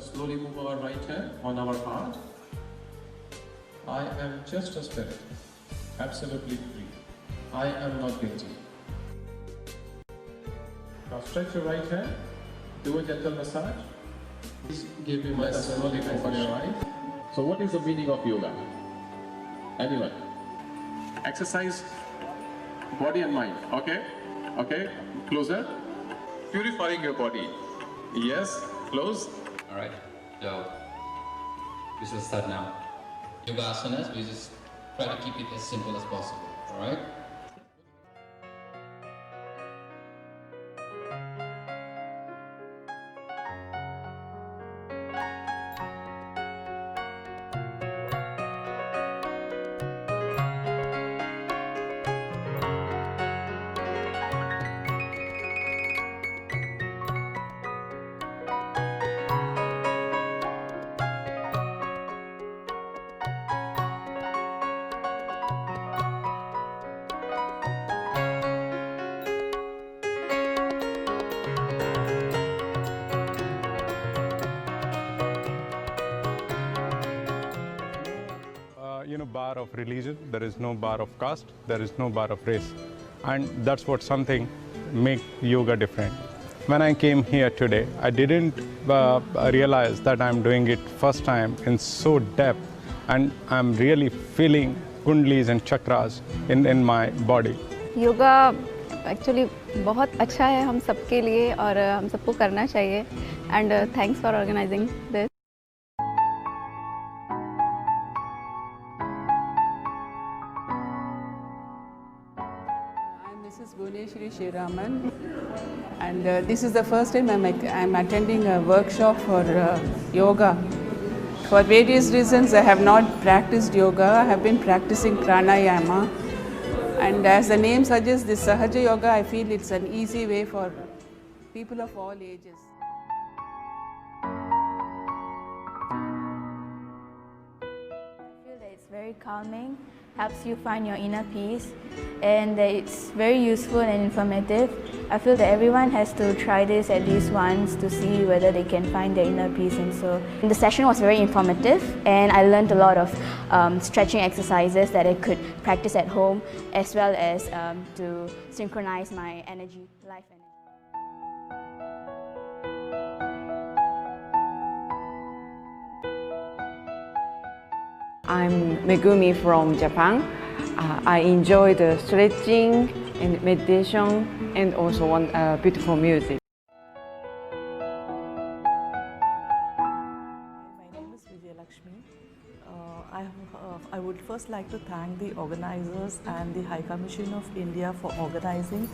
us slowly move our right hand on our heart. I am just a spirit, absolutely free. I am not guilty. Now stretch your right hand, do a gentle massage. Please give me my slowly open your eyes. So what is the meaning of yoga? Anyone? Exercise body and mind. Okay? Okay? Closer. Purifying your body. Yes. Close. Alright, so we shall start now. Yoga asanas, we just try to keep it as simple as possible. Alright? Bar of religion, there is no bar of caste, there is no bar of race, and that's what something make yoga different. When I came here today, I didn't realize that I'm doing it first time in so depth, and I'm really feeling kundlis and chakras in my body. Yoga actually बहुत अच्छा है हम सबके लिए और हम सबको करना चाहिए and thanks for organising this. This is Bhuneshwari Shiraman, and this is the first time I'm attending a workshop for yoga. For various reasons, I have not practiced yoga. I have been practicing pranayama, and as the name suggests, this Sahaja Yoga, I feel it's an easy way for people of all ages. I feel that it's very calming, helps you find your inner peace, and that it's very useful and informative. I feel that everyone has to try this at least once to see whether they can find their inner peace. And so the session was very informative, and I learned a lot of stretching exercises that I could practice at home, as well as to synchronize my energy, life energy. I'm Megumi from Japan. I enjoy the stretching and meditation and also beautiful music. My name is Vijay Lakshmi. I would first like to thank the organizers and the High Commission of India for organizing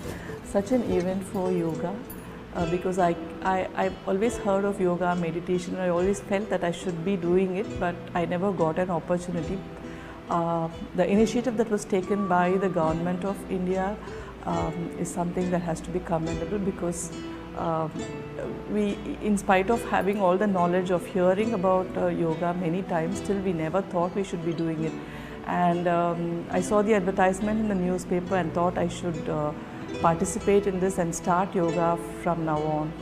such an event for yoga. Because I've always heard of yoga, meditation, I always felt that I should be doing it, but I never got an opportunity. The initiative that was taken by the government of India is something that has to be commendable, because we, in spite of having all the knowledge of hearing about yoga many times, still we never thought we should be doing it. And I saw the advertisement in the newspaper and thought I should participate in this and start yoga from now on.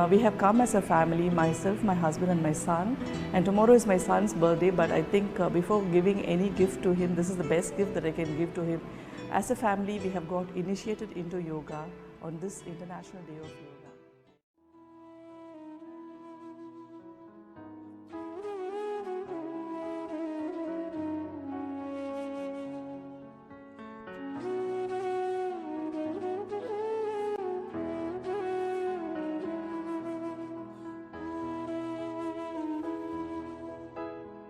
We have come as a family, myself, my husband and my son, and tomorrow is my son's birthday, but I think before giving any gift to him, this is the best gift that I can give to him. As a family, we have got initiated into yoga on this International Day of Yoga.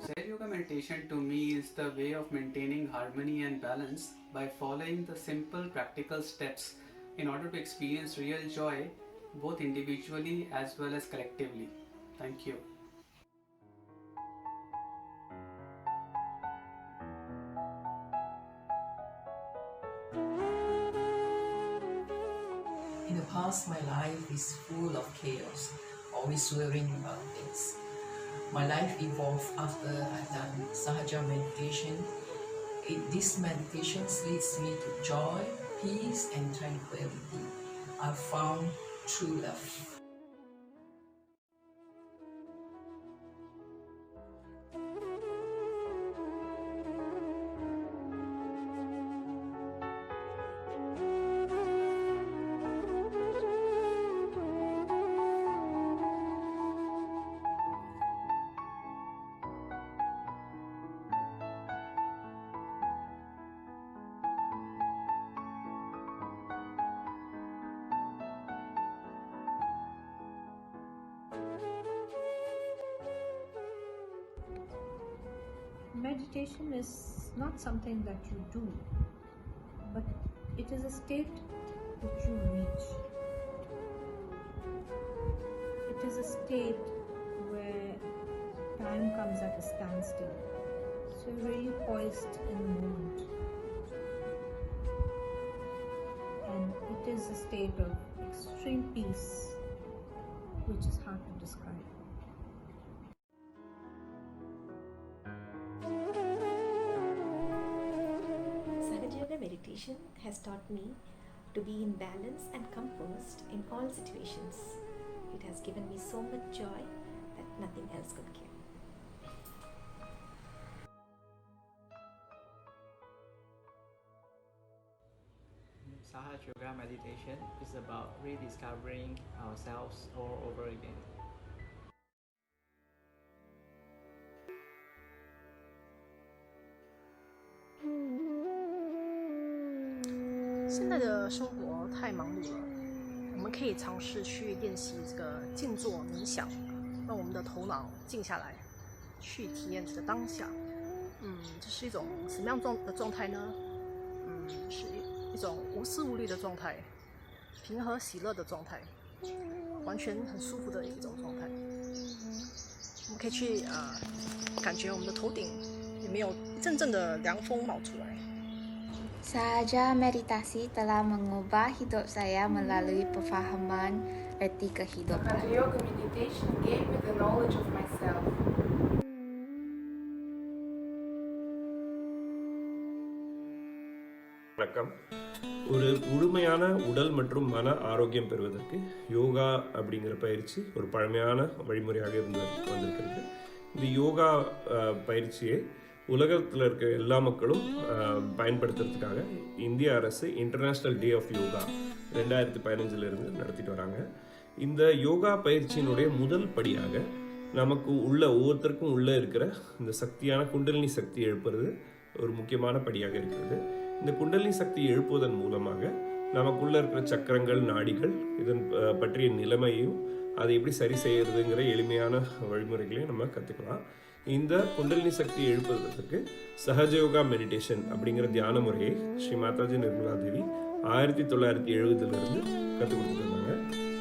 Said yoga meditation to me is the way of maintaining harmony and balance by following the simple practical steps in order to experience real joy both individually as well as collectively. Thank you. In the past, my life is full of chaos, always worrying about things. My life evolved after I've done Sahaja meditation. These meditations leads me to joy, peace and tranquility. I've found true love. meditation is not something that you do, but it is a state which you reach. It is a state where time comes at a standstill. So you're really poised in the moment. And it is a state of extreme peace, which is hard to describe. Sahaja Yoga meditation has taught me to be in balance and composed in all situations. It has given me so much joy that nothing else could give. Sahaja Yoga meditation is about rediscovering ourselves all over again. 现在的生活太忙碌了，我们可以尝试去练习这个静坐冥想，让我们的头脑静下来，去体验这个当下。这是一种什么样的状态呢？是一种无思无虑的状态，平和喜乐的状态，完全很舒服的一种状态。我们可以去感觉我们的头顶有没有一阵阵的凉风冒出来。 Sahaja meditasi telah mengubah hidup saya melalui pemahaman erti kehidupan. Sahaja Yoga meditation gave me the knowledge of myself. வணக்கம். ஒரு முழுமையான உடல் மற்றும் மன ஆரோக்கியம் பெறுவதற்கு யோகா அப்படிங்கிற பயிற்சி ஒரு பழமையான வழிமுறையாக வந்திருக்கிறது. இந்த யோகா பயிற்சியை உலகத்தில் இருக்க எல்லா மக்களும் பயன்படுத்துறதுக்காக இந்திய அரசு இன்டர்நேஷ்னல் டே ஆஃப் யோகா 2015 நடத்திட்டு வராங்க. இந்த யோகா பயிற்சியினுடைய முதல் படியாக நமக்கு ஒவ்வொருத்தருக்கும் உள்ளே இருக்கிற இந்த சக்தியான குண்டலினி சக்தி எழுப்புறது ஒரு முக்கியமான படியாக இருக்கிறது. இந்த குண்டலினி சக்தி எழுப்புவதன் மூலமாக நமக்குள்ளே இருக்கிற சக்கரங்கள், நாடிகள் இதன் பற்றிய நிலைமையும் அதை எப்படி சரி செய்யறதுங்கிற எளிமையான வழிமுறைகளையும் நம்ம கற்றுக்கலாம். இந்த குண்டலினி சக்தியை எழுப்புவதற்கு சஹஜயோகா மெடிடேஷன் அப்படிங்கிற தியான முறையை ஸ்ரீ மாதாஜி நிர்மலா தேவி 1970 கற்றுக் கொடுத்துருந்தாங்க.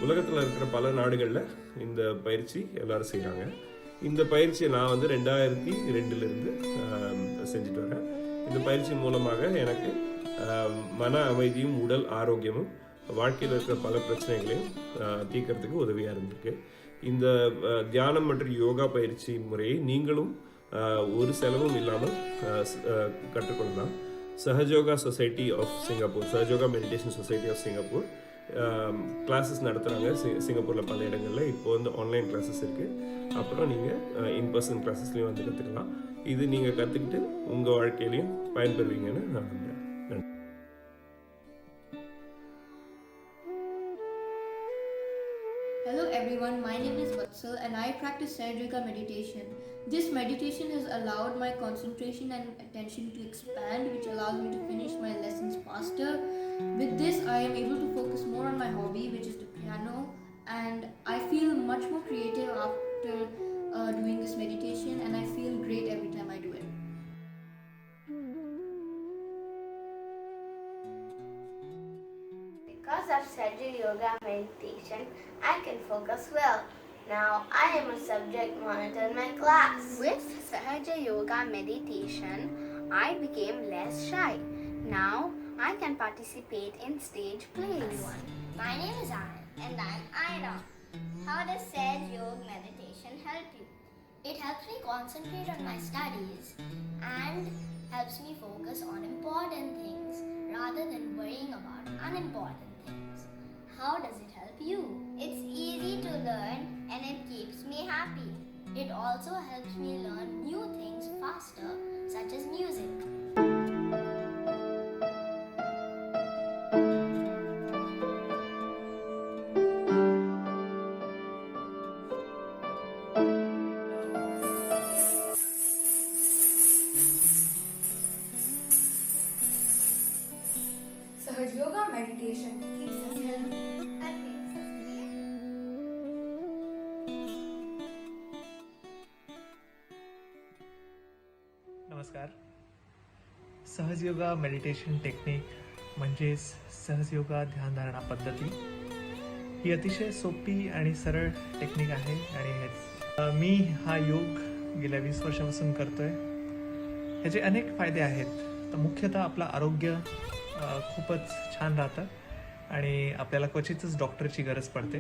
உலகத்தில் இருக்கிற பல நாடுகளில் இந்த பயிற்சி எல்லாரும் செய்கிறாங்க. இந்த பயிற்சியை நான் 2002 செஞ்சுட்டு வரேன். இந்த பயிற்சி மூலமாக எனக்கு மன அமைதியும் உடல் ஆரோக்கியமும் வாழ்க்கையில் இருக்கிற பல பிரச்சனைகளையும் தீர்க்கறதுக்கு உதவியாக இருந்திருக்கு. இந்த தியானம் மற்றும் யோகா பயிற்சி முறையை நீங்களும் ஒரு செலவும் இல்லாமல் கற்றுக்கொள்ளலாம். Sahaja Yoga society of Singapore, Sahaja Yoga meditation society of Singapore classes நடத்துகிறாங்க சிங்கப்பூரில் பல இடங்களில். இப்போ ஆன்லைன் கிளாஸஸ் இருக்குது. அப்புறம் நீங்கள் இன்பர்சன் கிளாஸஸ்லேயும் கற்றுக்கலாம். இது நீங்கள் கற்றுக்கிட்டு உங்கள் வாழ்க்கையிலையும் பயன்பெறுவீங்கன்னு நான் நம்புகிறேன். நன்றி. Hello everyone, my name is Vatsal and I practice Sahaja Yoga meditation. This meditation has allowed my concentration and attention to expand, which allows me to finish my lessons faster. With this, I am able to focus more on my hobby, which is the piano, and I feel much more creative after doing this meditation, and I feel great every time I do it. Because of Sahaja Yoga meditation, I can focus well. Now I am a subject monitor in my class. With Sahaja Yoga meditation, I became less shy. Now I can participate in stage plays. My name is Anand and I'm Ira. How does Sahaja Yoga meditation help you? It helps me concentrate on my studies and helps me focus on important things rather than worrying about unimportant things. How does it help you? It's easy to learn and it keeps me happy. It also helps me learn new things faster, such as music. Sahaja Yoga meditation keeps us healthy. नमस्कार. सहज yoga meditation technique म्हणजेच सहज योगा ध्यानधारणा पद्धती ही अतिशय सोपी आणि सरळ technique आहे आणि मी हा योग गेल्या 20 वर्षापासून करतोय. ह्याचे अनेक फायदे आहेत. तर मुख्यतः आपलं आरोग्य खूपच छान राहतं आणि आपल्याला क्वचितच डॉक्टरची गरज पडते.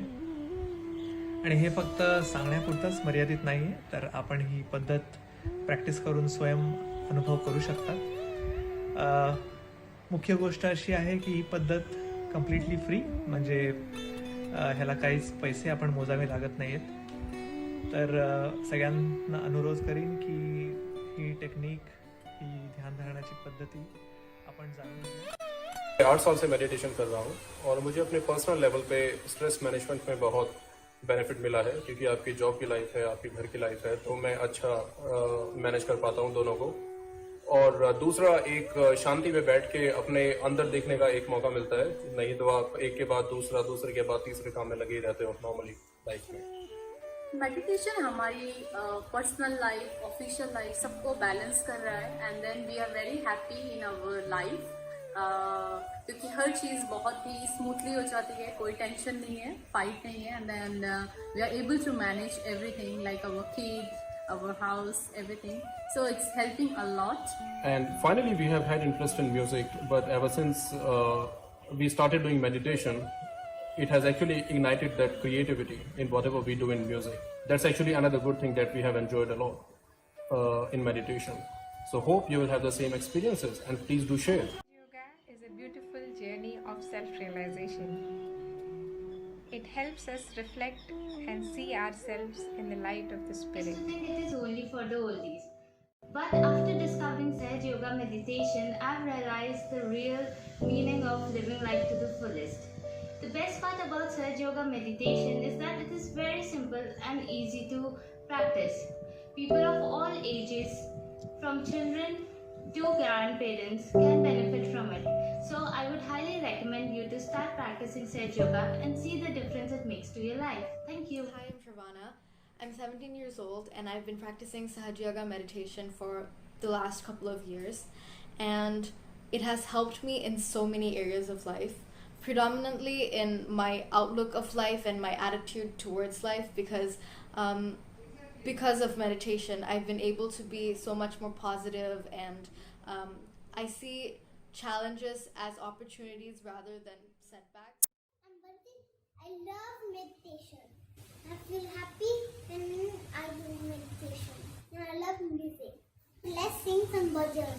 आणि हे फक्त सांगण्यापुरतंच मर्यादित नाही आहे, तर आपण ही पद्धत प्रॅक्टिस करून स्वयं अनुभव करू शकतात. मुख्य गोष्ट अशी आहे की ही पद्धत कम्प्लिटली फ्री, म्हणजे ह्याला काहीच पैसे आपण मोजावे लागत नाही आहेत. तर सगळ्यांना अनुरोध करीन की ही टेक्निक, ही ध्यानधारणाची पद्धती आपण जाणून घ्या. 8 साल से मेडिटेशन कर रहा हूँ और मुझे अपने पर्सनल लेवल पे स्ट्रेस मैनेजमेंट में बहुत बेनिफिट मिला है, क्योंकि आपकी जॉब की लाइफ है, आपकी घर की लाइफ है, तो मैं अच्छा मैनेज कर पाता हूँ दोनों को. और दूसरा, एक शांति में बैठ के अपने अंदर देखने का एक मौका मिलता है. नहीं तो आप एक के बाद दूसरा, दूसरे के बाद तीसरे काम में लगे ही रहते हो नॉर्मली लाइफ में. मेडिटेशन हमारी पर्सनल लाइफ, ऑफिशियल लाइफ सबको बैलेंस कर रहा है and then we are very happy in our life, क्योंकि हर चीज़ बहुत ही स्मूथली हो जाती है, कोई टेंशन नहीं है, फाइट नहीं है, and then we are able to manage everything like our kids, our house, everything. So it's helping a lot. And finally, we have had interest in music, but ever since we started doing meditation, it has actually ignited that creativity in whatever we do in music. That's actually another good thing that we have enjoyed a lot in meditation. So hope you will have the same experiences, and please do share. Yoga is a beautiful journey of self-realization. It helps us reflect and see ourselves in the light of the spirit. I think it is only for the oldies. But after discovering Sahaj Yoga meditation, I've realized the real meaning of living life to the fullest. The best part about Sahaj Yoga meditation is that it is very simple and easy to practice. People of all ages, from children to grandparents, can benefit from it. So I would highly recommend you to start practicing Sahaj Yoga and see the difference it makes to your life. Thank you. Hi, I'm Shravana. I'm 17 years old and I've been practicing Sahaj Yoga meditation for the last couple of years, and it has helped me in so many areas of life, predominantly in my outlook of life and my attitude towards life, because of meditation I've been able to be so much more positive, and I see challenges as opportunities rather than setbacks. I love meditation. I feel happy when I do meditation. And I love music. Let's sing some bhajan.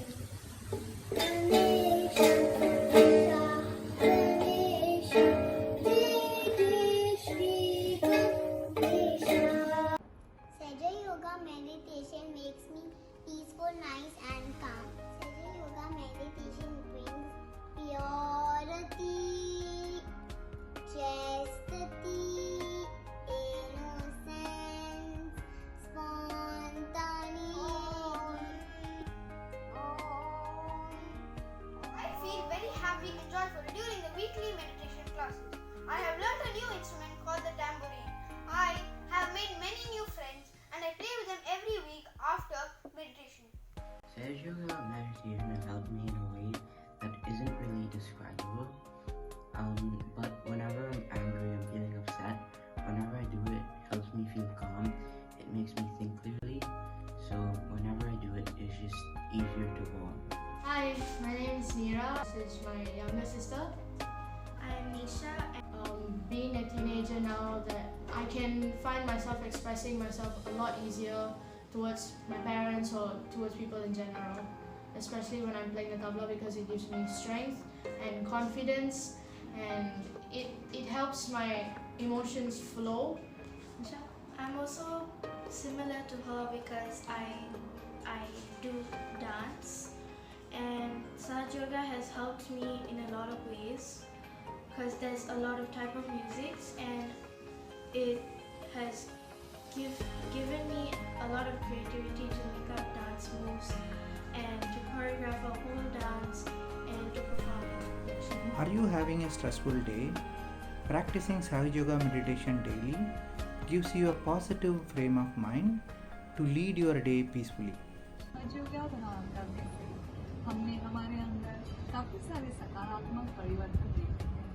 Sahaj Yoga meditation makes me peaceful, nice and calm. Sahaj Yoga meditation brings purity, chastity, innocence, spontaneity. I feel very happy and joyful during the weekly meditation classes. I have learned a new instrument called the tambourine. I have made many new friends and I play with them every week after meditation. Sahaj Yoga meditation has helped me in a way that isn't really describable. But whenever I'm angry, I'm feeling upset, whenever I do it, it helps me feel calm. It makes me think clearly. So whenever I do it, it's just easier to go on. Hi, my name is Neera. This is my younger sister. I'm Nisha. Being a teenager now, that I can find myself expressing myself a lot easier towards my parents or towards people in general, especially when I'm playing the tabla, because it gives me strength and confidence, and it helps my emotions flow. I'm also similar to her because I do dance, and Sahaj Yoga has helped me in a lot of ways because there's a lot of type of musics, and it has given me a lot of creativity to make up dance moves and to choreograph a whole dance and to perform it. Are you having a stressful day? Practicing Sahaj Yoga meditation daily gives you a positive frame of mind to lead your day peacefully. सहज योगा करने से हमने हमारे अंदर काफ़ी सारे सकारात्मक परिवर्तन देखे हैं।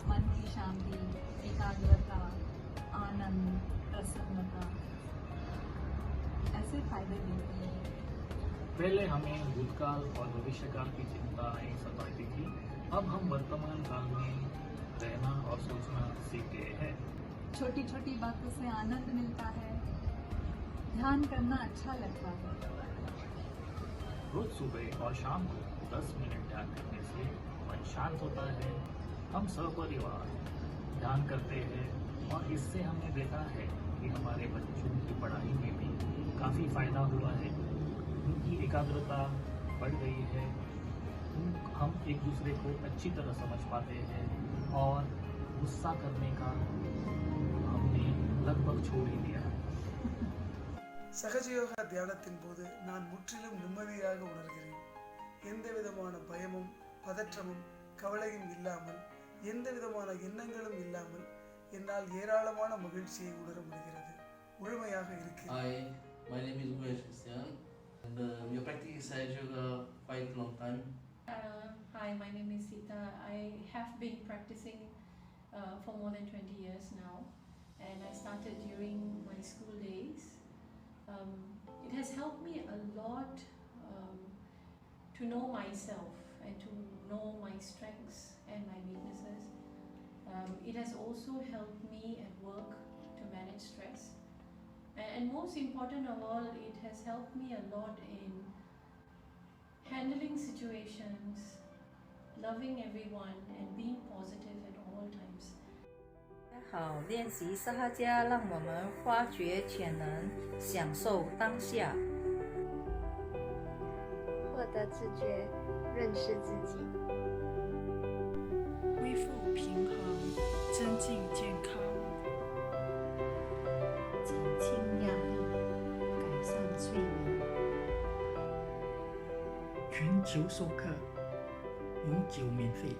मन की शांति, एकाग्रता, आनंद, प्रसन्नता ऐसे फायदे देते हैं। पहले हमें भूतकाल और भविष्यकाल की चिंताएं सताती थी, अब हम वर्तमान काल में रहना और सोचना सीख गए हैं। छोटी छोटी बातों से आनंद मिलता है, ध्यान करना अच्छा लगता है। रोज सुबह और शाम को 10 मिनट ध्यान करने से मन शांत होता है। हम सपरिवार ध्यान करते हैं और इससे हमने देखा है कि हमारे बच्चों की पढ़ाई में भी काफ़ी फायदा हुआ है। उनकी एकाग्रता बढ़ गई है, हम एक दूसरे को अच्छी तरह समझ पाते हैं और गुस्सा करने का हमने लगभग छोड़ ही दिया है। சகஜயோகா தியானத்தின் போது நான் முற்றிலும் நிம்மதியாக உணர்கிறேன். எந்த விதமான பயமும் பதற்றமும் கவலையும் இல்லாமல், எந்த விதமான எண்ணங்களும் இல்லாமல் என்னால் ஏராளமான மகிழ்ச்சியை உணர முடிகிறது. முழுமையாக இருக்கிறேன். Hi, my name is Mukesh Christian and we are practicing Sahaja Yoga quite a long time. Hi, my name is Sita. I have been practicing for more than 20 years now, and I started during my school days. It has helped me a lot to know myself and to know my strengths and my weaknesses. It has also helped me at work to manage stress. And most important of all, it has helped me a lot in handling situations, loving everyone, and being positive at all times. 好，练习撒哈迦让我们发掘潜能，享受当下，获得自觉，认识自己，恢复平衡，增进健康，减轻压力，改善睡眠，全球授课，永久免费。